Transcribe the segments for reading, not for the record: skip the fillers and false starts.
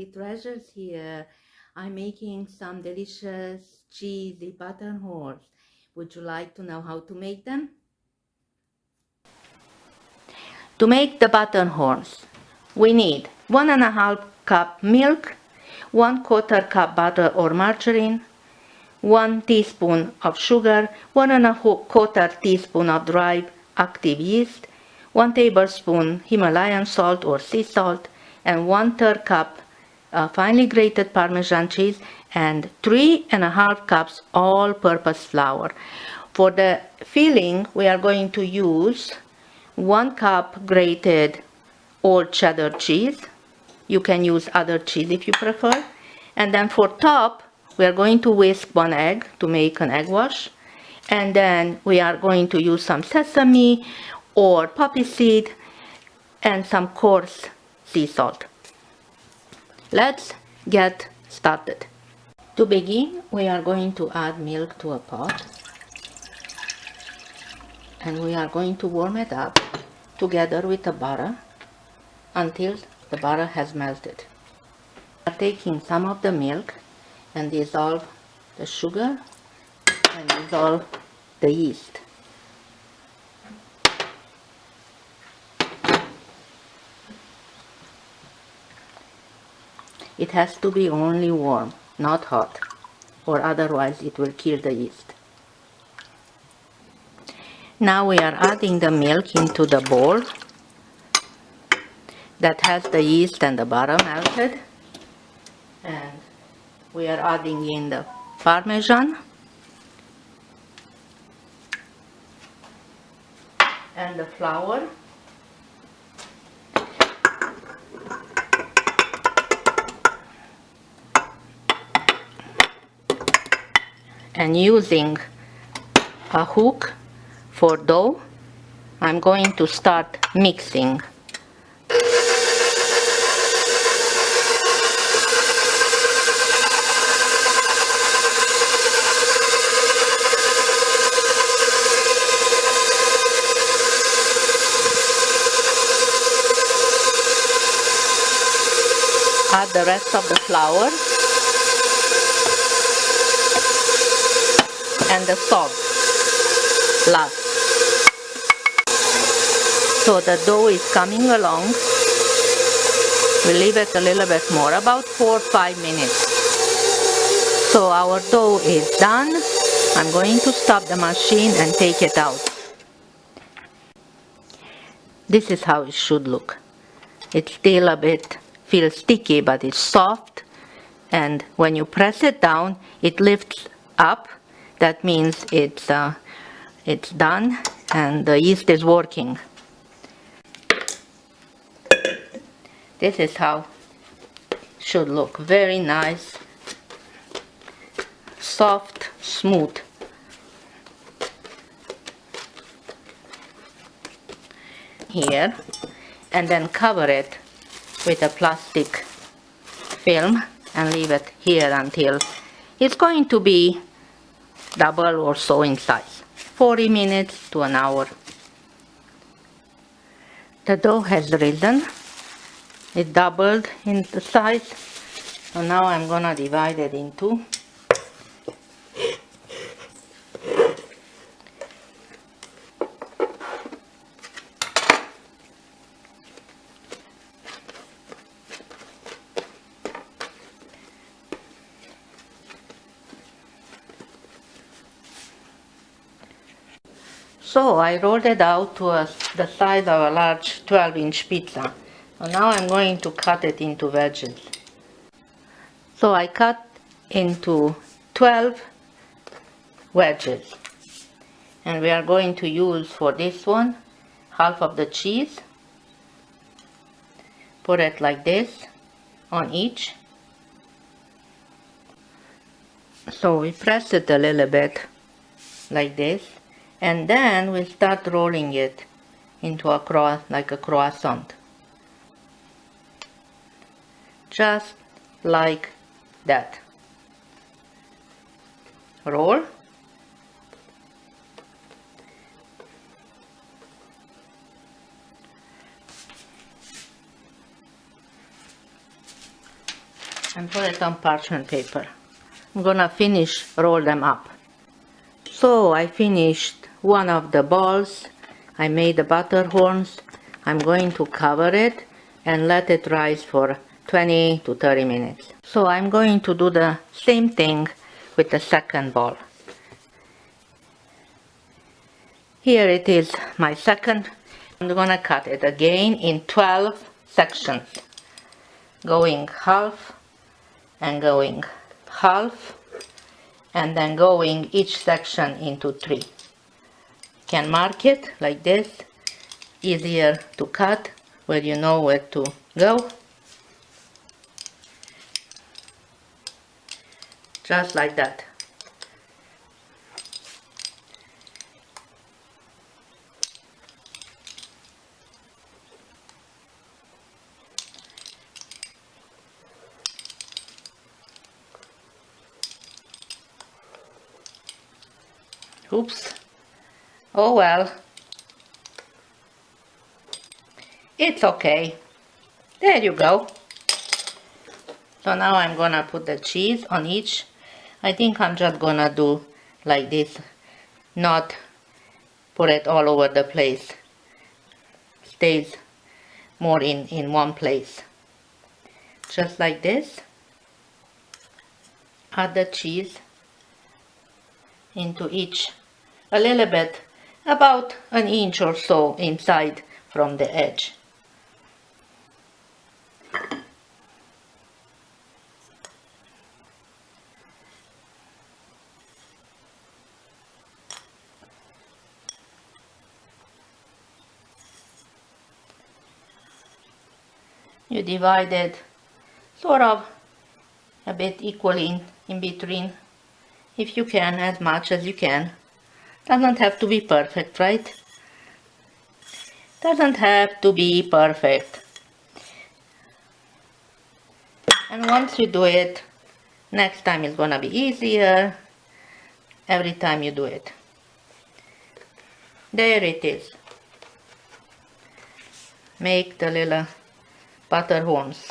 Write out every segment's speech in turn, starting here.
Treasures here. I'm making some delicious cheesy butterhorns. Would you like to know how to make them? To make the butterhorns, we need 1.5 cup milk, 1/4 cup butter or margarine, 1 teaspoon of sugar, 1.25 teaspoon of dry active yeast, 1 tablespoon Himalayan salt or sea salt, and 1/3 cup finely grated Parmesan cheese, and 3.5 cups all-purpose flour. For the filling, we are going to use 1 cup grated old cheddar cheese. You can use other cheese if you prefer. And then for top, we are going to whisk 1 egg to make an egg wash. And then we are going to use some sesame or poppy seed and some coarse sea salt. Let's get started. To begin, we are going to add milk to a pot. And we are going to warm it up together with the butter until the butter has melted. We are taking some of the milk and dissolve the sugar and dissolve the yeast. It has to be only warm, not hot, or otherwise it will kill the yeast. Now we are adding the milk into the bowl that has the yeast and the butter melted, and we are adding in the Parmesan and the flour and using a hook for dough, I'm going to start mixing. Add the rest of the flour and the salt last. So the dough is coming along. We leave it a little bit more, about 4 or 5 minutes. So our dough is done. I'm going to stop the machine and take it out. This is how it should look. It's still a bit, feels sticky, but it's soft. And when you press it down, it lifts up. That means it's done and the yeast is working. This is how it should look. Very nice, soft, smooth. Here, and then cover it with a plastic film and leave it here until it's going to be double or so in size, 40 minutes to an hour. The dough has risen, it doubled in the size, so now I'm gonna divide it in two. So I rolled it out to the size of a large 12-inch pizza. So now I'm going to cut it into wedges. So I cut into 12 wedges. And we are going to use for this one half of the cheese. Put it like this on each. So we press it a little bit like this. And then we start rolling it into like a croissant. Just like that. Roll. and put it on parchment paper. I'm gonna roll them up. So I finished one of the balls. I made the butterhorns. I'm going to cover it and let it rise for 20 to 30 minutes. So I'm going to do the same thing with the second ball. Here it is, my second. I'm gonna cut it again in 12 sections, going half and going half, and then going each section into 3. You can mark it like this, easier to cut where you know where to go. Just like that. Oops. Oh well. It's okay. There you go. So now I'm gonna put the cheese on each. I think I'm just gonna do like this, not put it all over the place. Stays more in one place. Just like this. Add the cheese into each, a little bit, about an inch or so inside from the edge. You divide it sort of a bit equally in between, if you can, as much as you can. Doesn't have to be perfect, right? Doesn't have to be perfect. And once you do it, next time it's gonna be easier every time you do it. There it is. Make the little butterhorns.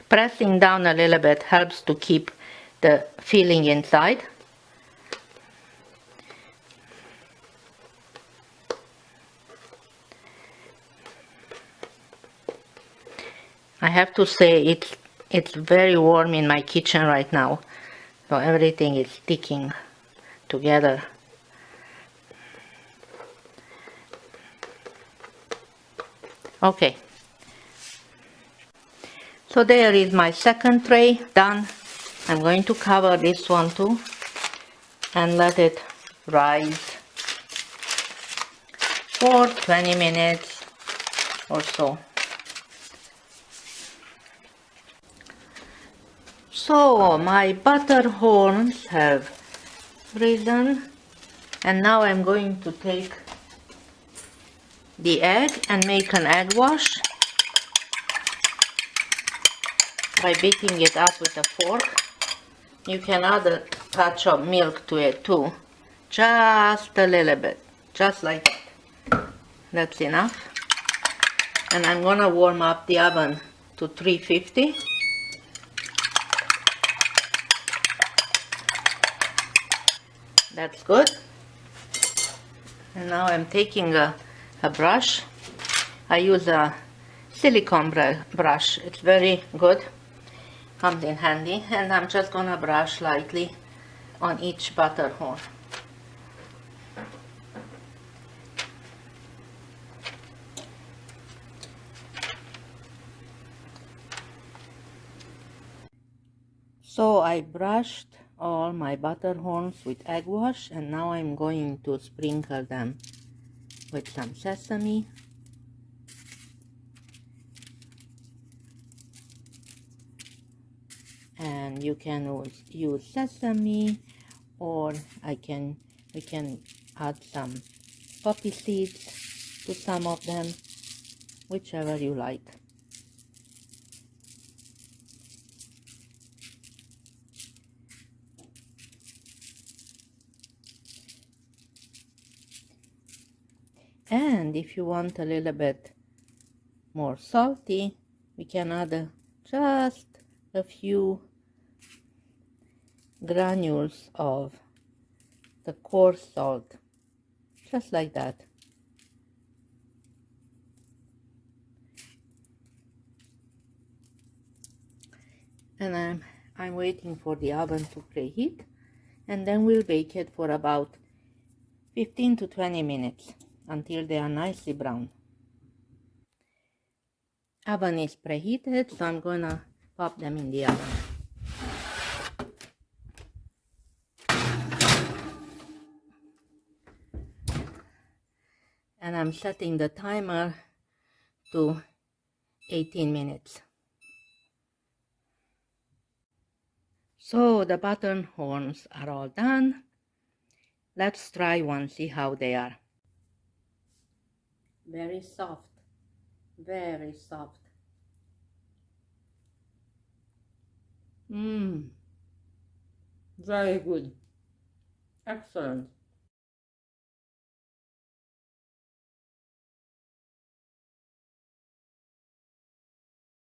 Pressing down a little bit helps to keep the filling inside. I have to say it's very warm in my kitchen right now, so everything is sticking together. Okay. So there is my second tray done. I'm going to cover this one too and let it rise for 20 minutes or so. So my butterhorns have risen, and now I'm going to take the egg and make an egg wash by beating it up with a fork. You can add a touch of milk to it too, just a little bit, just like that. That's enough. And I'm gonna warm up the oven to 350. That's good. And now I'm taking a brush. I use a silicone brush. It's very good. Comes in handy. And I'm just gonna brush lightly on each butterhorn. So I brushed all my butterhorns with egg wash, and now I'm going to sprinkle them with some sesame. And you can use sesame, or we can add some poppy seeds to some of them. whichever you like. And if you want a little bit more salty, we can add just a few granules of the coarse salt, just like that. And I'm waiting for the oven to preheat, and then we'll bake it for about 15 to 20 minutes until they are nicely brown. Oven is preheated, so I'm gonna pop them in the oven. And I'm setting the timer to 18 minutes. So the butterhorns are all done. Let's try one, see how they are. Very soft, very soft. Very good. Excellent.